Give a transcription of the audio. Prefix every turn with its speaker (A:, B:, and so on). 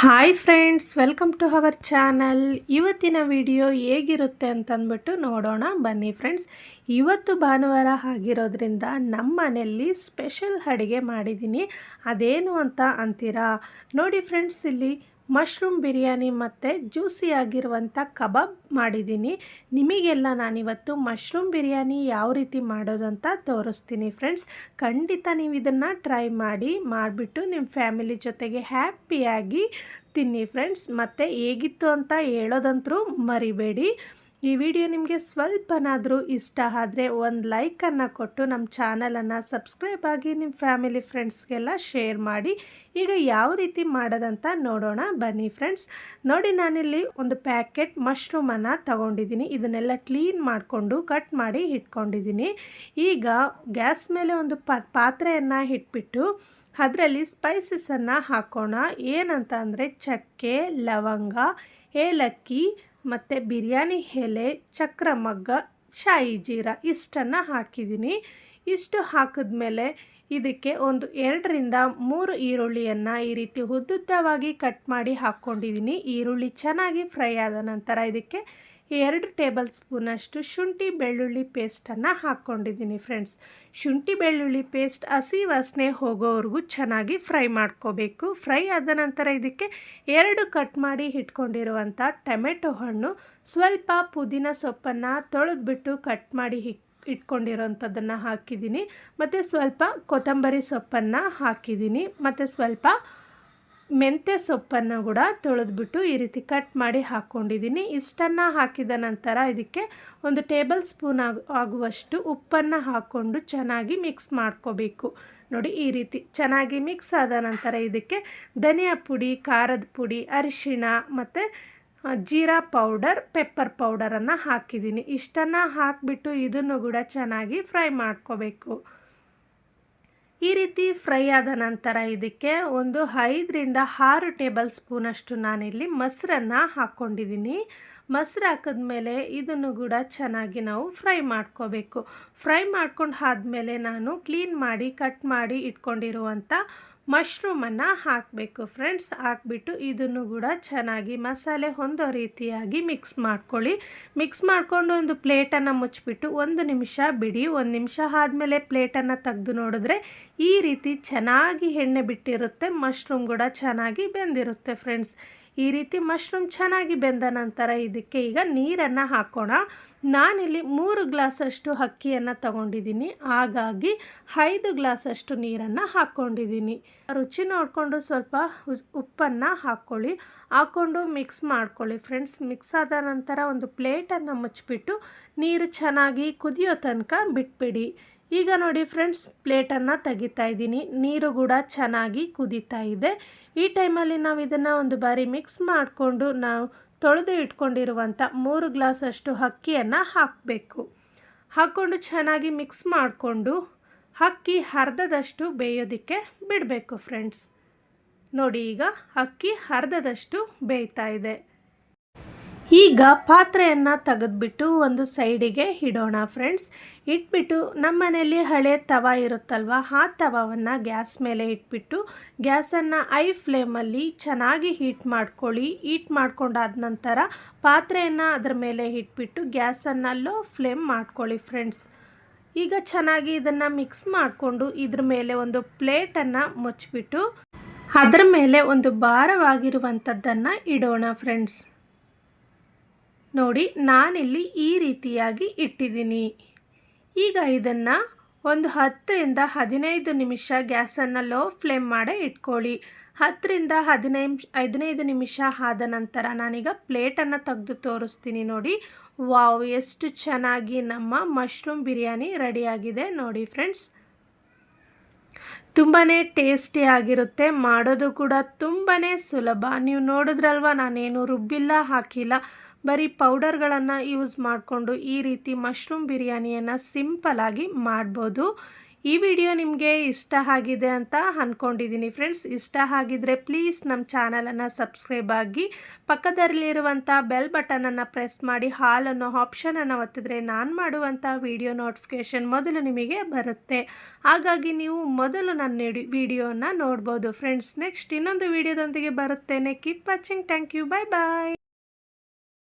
A: Hi friends, welcome to our channel. ಇವತ್ತಿನ video ಹೇಗಿರುತ್ತೆ ಅಂತಂದ್ಬಿಟ್ಟು ನೋಡೋಣ ಬನ್ನಿ ಫ್ರೆಂಡ್ಸ್. ಇವತ್ತು ಭಾನುವಾರ ಆಗಿರೋದ್ರಿಂದ ನಮ್ಮ ಮನೆಯಲ್ಲಿ ಸ್ಪೆಷಲ್ ಅಡುಗೆ ಮಾಡಿದ್ದೀನಿ. ಅದೇನು ಅಂತ ಅಂತೀರಾ? ನೋಡಿ ಫ್ರೆಂಡ್ಸ್, ಇಲ್ಲಿ ಮಶ್ರೂಮ್ ಬಿರಿಯಾನಿ ಮತ್ತು ಜ್ಯೂಸಿಯಾಗಿರುವಂಥ ಕಬಾಬ್ ಮಾಡಿದ್ದೀನಿ. ನಿಮಗೆಲ್ಲ ನಾನಿವತ್ತು ಮಶ್ರೂಮ್ ಬಿರಿಯಾನಿ ಯಾವ ರೀತಿ ಮಾಡೋದು ಅಂತ ತೋರಿಸ್ತೀನಿ ಫ್ರೆಂಡ್ಸ್. ಖಂಡಿತ ನೀವು ಇದನ್ನು ಟ್ರೈ ಮಾಡಿಬಿಟ್ಟು ನಿಮ್ಮ ಫ್ಯಾಮಿಲಿ ಜೊತೆಗೆ ಹ್ಯಾಪಿಯಾಗಿ ತಿನ್ನಿ ಫ್ರೆಂಡ್ಸ್. ಮತ್ತು ಹೇಗಿತ್ತು ಅಂತ ಹೇಳೋದಂತರೂ ಮರಿಬೇಡಿ. ಈ ವಿಡಿಯೋ ನಿಮಗೆ ಸ್ವಲ್ಪನಾದರೂ ಇಷ್ಟ ಆದರೆ ಒಂದು ಲೈಕನ್ನು ಕೊಟ್ಟು ನಮ್ಮ ಚಾನಲನ್ನು ಸಬ್ಸ್ಕ್ರೈಬ್ ಆಗಿ ನಿಮ್ಮ ಫ್ಯಾಮಿಲಿ ಫ್ರೆಂಡ್ಸ್ಗೆಲ್ಲ ಶೇರ್ ಮಾಡಿ. ಈಗ ಯಾವ ರೀತಿ ಮಾಡೋದಂತ ನೋಡೋಣ ಬನ್ನಿ ಫ್ರೆಂಡ್ಸ್. ನೋಡಿ, ನಾನಿಲ್ಲಿ ಒಂದು ಪ್ಯಾಕೆಟ್ ಮಶ್ರೂಮನ್ನು ತಗೊಂಡಿದ್ದೀನಿ. ಇದನ್ನೆಲ್ಲ ಕ್ಲೀನ್ ಮಾಡಿಕೊಂಡು ಕಟ್ ಮಾಡಿ ಇಟ್ಕೊಂಡಿದ್ದೀನಿ. ಈಗ ಗ್ಯಾಸ್ ಮೇಲೆ ಒಂದು ಪಾತ್ರೆಯನ್ನು ಇಟ್ಬಿಟ್ಟು ಅದರಲ್ಲಿ ಸ್ಪೈಸಸನ್ನು ಹಾಕೋಣ. ಏನಂತ ಅಂದರೆ ಚಕ್ಕೆ, ಲವಂಗ, ಏಲಕ್ಕಿ ಮತ್ತು ಬಿರಿಯಾನಿ ಎಲೆ, ಚಕ್ರಮಗ್ಗ, ಶಾಯಿ ಜೀರ ಇಷ್ಟನ್ನು ಹಾಕಿದ್ದೀನಿ. ಇಷ್ಟು ಹಾಕಿದ್ಮೇಲೆ ಇದಕ್ಕೆ ಒಂದು 2ರಿಂದ 3 ಈರುಳ್ಳಿಯನ್ನು ಈ ರೀತಿ ಉದ್ದುದ್ದವಾಗಿ ಕಟ್ ಮಾಡಿ ಹಾಕ್ಕೊಂಡಿದ್ದೀನಿ. ಈರುಳ್ಳಿ ಚೆನ್ನಾಗಿ ಫ್ರೈ ಆದ ನಂತರ ಇದಕ್ಕೆ 2 ಟೇಬಲ್ ಸ್ಪೂನಷ್ಟು ಶುಂಠಿ ಬೆಳ್ಳುಳ್ಳಿ ಪೇಸ್ಟನ್ನು ಹಾಕ್ಕೊಂಡಿದ್ದೀನಿ ಫ್ರೆಂಡ್ಸ್. ಶುಂಠಿ ಬೆಳ್ಳುಳ್ಳಿ ಪೇಸ್ಟ್ ಹಸಿ ವಾಸನೆ ಹೋಗೋವರೆಗೂ ಚೆನ್ನಾಗಿ ಫ್ರೈ ಮಾಡ್ಕೋಬೇಕು. ಫ್ರೈ ಆದ ನಂತರ ಇದಕ್ಕೆ 2 ಕಟ್ ಮಾಡಿ ಇಟ್ಕೊಂಡಿರುವಂಥ ಟೊಮೆಟೊ ಹಣ್ಣು, ಸ್ವಲ್ಪ ಪುದೀನ ಸೊಪ್ಪನ್ನು ತೊಳೆದ್ಬಿಟ್ಟು ಕಟ್ ಮಾಡಿ ಇಟ್ಕೊಂಡಿರೋಂಥದ್ದನ್ನು ಹಾಕಿದ್ದೀನಿ. ಮತ್ತು ಸ್ವಲ್ಪ ಕೊತ್ತಂಬರಿ ಸೊಪ್ಪನ್ನು ಹಾಕಿದ್ದೀನಿ. ಮತ್ತು ಸ್ವಲ್ಪ ಮೆಂತ್ಯ ಸೊಪ್ಪನ್ನು ಕೂಡ ತೊಳೆದ್ಬಿಟ್ಟು ಈ ರೀತಿ ಕಟ್ ಮಾಡಿ ಹಾಕ್ಕೊಂಡಿದ್ದೀನಿ. ಇಷ್ಟನ್ನು ಹಾಕಿದ ನಂತರ ಇದಕ್ಕೆ 1 ಟೇಬಲ್ ಸ್ಪೂನ್ ಆಗುವಷ್ಟು ಉಪ್ಪನ್ನು ಹಾಕ್ಕೊಂಡು ಚೆನ್ನಾಗಿ ಮಿಕ್ಸ್ ಮಾಡ್ಕೋಬೇಕು. ನೋಡಿ, ಈ ರೀತಿ ಚೆನ್ನಾಗಿ ಮಿಕ್ಸ್ ಆದ ನಂತರ ಇದಕ್ಕೆ ಧನಿಯಾ ಪುಡಿ, ಖಾರದ ಪುಡಿ, ಅರಿಶಿಣ ಮತ್ತು ಜೀರಾ ಪೌಡರ್, ಪೆಪ್ಪರ್ ಪೌಡರನ್ನು ಹಾಕಿದ್ದೀನಿ. ಇಷ್ಟನ್ನು ಹಾಕಿಬಿಟ್ಟು ಇದನ್ನು ಕೂಡ ಚೆನ್ನಾಗಿ ಫ್ರೈ ಮಾಡ್ಕೋಬೇಕು. ಈ ರೀತಿ ಫ್ರೈ ಆದ ನಂತರ ಇದಕ್ಕೆ ಒಂದು 5ರಿಂದ 6 ಟೇಬಲ್ ಸ್ಪೂನಷ್ಟು ನಾನಿಲ್ಲಿ ಮೊಸರನ್ನು ಹಾಕ್ಕೊಂಡಿದ್ದೀನಿ. ಮೊಸರು ಹಾಕಿದ್ಮೇಲೆ ಇದನ್ನು ಕೂಡ ಚೆನ್ನಾಗಿ ನಾವು ಫ್ರೈ ಮಾಡ್ಕೋಬೇಕು. ಫ್ರೈ ಮಾಡ್ಕೊಂಡು ಆದಮೇಲೆ ನಾನು ಕ್ಲೀನ್ ಮಾಡಿ ಕಟ್ ಮಾಡಿ ಇಟ್ಕೊಂಡಿರುವಂಥ ಮಶ್ರೂಮನ್ನು ಹಾಕಬೇಕು ಫ್ರೆಂಡ್ಸ್. ಹಾಕ್ಬಿಟ್ಟು ಇದನ್ನು ಕೂಡ ಚೆನ್ನಾಗಿ ಮಸಾಲೆ ಹೊಂದೋ ರೀತಿಯಾಗಿ ಮಿಕ್ಸ್ ಮಾಡ್ಕೊಳ್ಳಿ. ಮಿಕ್ಸ್ ಮಾಡಿಕೊಂಡು ಒಂದು ಪ್ಲೇಟನ್ನು ಮುಚ್ಚಿಬಿಟ್ಟು 1 ನಿಮಿಷ ಬಿಡಿ. 1 ನಿಮಿಷ ಆದಮೇಲೆ ಪ್ಲೇಟನ್ನು ತೆಗೆದು ನೋಡಿದ್ರೆ ಈ ರೀತಿ ಚೆನ್ನಾಗಿ ಎಣ್ಣೆ ಬಿಟ್ಟಿರುತ್ತೆ. ಮಶ್ರೂಮ್ ಕೂಡ ಚೆನ್ನಾಗಿ ಬೆಂದಿರುತ್ತೆ ಫ್ರೆಂಡ್ಸ್. ಈ ರೀತಿ ಮಶ್ರೂಮ್ ಚೆನ್ನಾಗಿ ಬೆಂದ ನಂತರ ಇದಕ್ಕೆ ಈಗ ನೀರನ್ನು ಹಾಕೋಣ. ನಾನಿಲ್ಲಿ 3 ಗ್ಲಾಸಷ್ಟು ಅಕ್ಕಿಯನ್ನು ತಗೊಂಡಿದ್ದೀನಿ. ಹಾಗಾಗಿ 5 ಗ್ಲಾಸಷ್ಟು ನೀರನ್ನು ಹಾಕ್ಕೊಂಡಿದ್ದೀನಿ. ರುಚಿ ನೋಡಿಕೊಂಡು ಸ್ವಲ್ಪ ಉಪ್ಪನ್ನು ಹಾಕ್ಕೊಂಡು ಮಿಕ್ಸ್ ಮಾಡ್ಕೊಳ್ಳಿ ಫ್ರೆಂಡ್ಸ್. ಮಿಕ್ಸ್ ಆದ ನಂತರ ಒಂದು ಪ್ಲೇಟನ್ನು ಮುಚ್ಚಿಬಿಟ್ಟು ನೀರು ಚೆನ್ನಾಗಿ ಕುದಿಯೋ ತನಕ ಬಿಟ್ಬಿಡಿ. ಈಗ ನೋಡಿ ಫ್ರೆಂಡ್ಸ್, ಪ್ಲೇಟನ್ನು ತೆಗಿತಾ ಇದ್ದೀನಿ. ನೀರು ಕೂಡ ಚೆನ್ನಾಗಿ ಕುದೀತಾ ಇದೆ. ಈ ಟೈಮಲ್ಲಿ ನಾವು ಇದನ್ನು ಒಂದು ಬಾರಿ ಮಿಕ್ಸ್ ಮಾಡಿಕೊಂಡು ನಾವು ತೊಳೆದು ಇಟ್ಕೊಂಡಿರುವಂಥ 3 ಗ್ಲಾಸಷ್ಟು ಅಕ್ಕಿಯನ್ನು ಹಾಕಬೇಕು. ಹಾಕ್ಕೊಂಡು ಚೆನ್ನಾಗಿ ಮಿಕ್ಸ್ ಮಾಡಿಕೊಂಡು ಅಕ್ಕಿ ಅರ್ಧದಷ್ಟು ಬೇಯೋದಕ್ಕೆ ಬಿಡಬೇಕು ಫ್ರೆಂಡ್ಸ್. ನೋಡಿ, ಈಗ ಅಕ್ಕಿ ಅರ್ಧದಷ್ಟು ಬೇಯ್ತಾ ಇದೆ. ಈಗ ಪಾತ್ರೆಯನ್ನು ತೆಗೆದ್ಬಿಟ್ಟು ಒಂದು ಸೈಡಿಗೆ ಇಡೋಣ ಫ್ರೆಂಡ್ಸ್. ಇಟ್ಬಿಟ್ಟು ನಮ್ಮ ಮನೆಯಲ್ಲಿ ಹಳೆ ತವ ಇರುತ್ತಲ್ವ, ಆ ತವವನ್ನು ಗ್ಯಾಸ್ ಮೇಲೆ ಇಟ್ಬಿಟ್ಟು ಗ್ಯಾಸನ್ನು ಐ ಫ್ಲೇಮಲ್ಲಿ ಚೆನ್ನಾಗಿ ಹೀಟ್ ಮಾಡ್ಕೊಳ್ಳಿ. ಹೀಟ್ ಮಾಡ್ಕೊಂಡಾದ ನಂತರ ಪಾತ್ರೆಯನ್ನು ಅದರ ಮೇಲೆ ಇಟ್ಬಿಟ್ಟು ಗ್ಯಾಸನ್ನು ಲೋ ಫ್ಲೇಮ್ ಮಾಡ್ಕೊಳ್ಳಿ ಫ್ರೆಂಡ್ಸ್. ಈಗ ಚೆನ್ನಾಗಿ ಇದನ್ನು ಮಿಕ್ಸ್ ಮಾಡಿಕೊಂಡು ಇದ್ರ ಮೇಲೆ ಒಂದು ಪ್ಲೇಟನ್ನು ಮುಚ್ಚಿಬಿಟ್ಟು ಅದರ ಮೇಲೆ ಒಂದು ಭಾರವಾಗಿರುವಂಥದ್ದನ್ನು ಇಡೋಣ ಫ್ರೆಂಡ್ಸ್. ನೋಡಿ, ನಾನಿಲ್ಲಿ ಈ ರೀತಿಯಾಗಿ ಇಟ್ಟಿದ್ದೀನಿ. ಈಗ ಇದನ್ನು ಒಂದು 10ರಿಂದ 15 ನಿಮಿಷ ಗ್ಯಾಸನ್ನು ಲೋ ಫ್ಲೇಮ್ ಮಾಡೇ ಇಟ್ಕೊಳ್ಳಿ. 10ರಿಂದ 15 ನಿಮಿಷ ಆದ ನಂತರ ನಾನೀಗ ಪ್ಲೇಟನ್ನು ತೆಗೆದು ತೋರಿಸ್ತೀನಿ. ನೋಡಿ, ವಾವ್, ಎಷ್ಟು ಚೆನ್ನಾಗಿ ನಮ್ಮ ಮಶ್ರೂಮ್ ಬಿರಿಯಾನಿ ರೆಡಿಯಾಗಿದೆ ನೋಡಿ ಫ್ರೆಂಡ್ಸ್. ತುಂಬಾ ಟೇಸ್ಟಿ ಆಗಿರುತ್ತೆ. ಮಾಡೋದು ಕೂಡ ತುಂಬಾ ಸುಲಭ. ನೀವು ನೋಡಿದ್ರಲ್ವ, ನಾನೇನು ರುಬ್ಬಿಲ್ಲ, ಹಾಕಿಲ್ಲ, ಬರೀ ಪೌಡರ್ಗಳನ್ನು ಯೂಸ್ ಮಾಡಿಕೊಂಡು ಈ ರೀತಿ ಮಶ್ರೂಮ್ ಬಿರಿಯಾನಿಯನ್ನು ಸಿಂಪಲಾಗಿ ಮಾಡ್ಬೋದು. ಈ ವಿಡಿಯೋ ನಿಮಗೆ ಇಷ್ಟ ಆಗಿದೆ ಅಂತ ಅಂದ್ಕೊಂಡಿದ್ದೀನಿ ಫ್ರೆಂಡ್ಸ್. ಇಷ್ಟ ಆಗಿದ್ರೆ ಪ್ಲೀಸ್ ನಮ್ಮ ಚಾನಲನ್ನು ಸಬ್ಸ್ಕ್ರೈಬ್ ಆಗಿ ಪಕ್ಕದಲ್ಲಿರುವಂಥ ಬೆಲ್ ಬಟನನ್ನು ಪ್ರೆಸ್ ಮಾಡಿ ಹಾಲ್ ಅನ್ನೋ ಆಪ್ಷನನ್ನು ಒತ್ತಿದ್ರೆ ನಾನು ಮಾಡುವಂಥ ವಿಡಿಯೋ ನೋಟಿಫಿಕೇಷನ್ ಮೊದಲು ನಿಮಗೆ ಬರುತ್ತೆ. ಹಾಗಾಗಿ ನೀವು ಮೊದಲು ನನ್ನ ವಿಡಿಯೋನ ನೋಡ್ಬೋದು ಫ್ರೆಂಡ್ಸ್. ನೆಕ್ಸ್ಟ್ ಇನ್ನೊಂದು ವಿಡಿಯೋದೊಂದಿಗೆ ಬರುತ್ತೇನೆ. Keep watching. Thank you. Bye bye.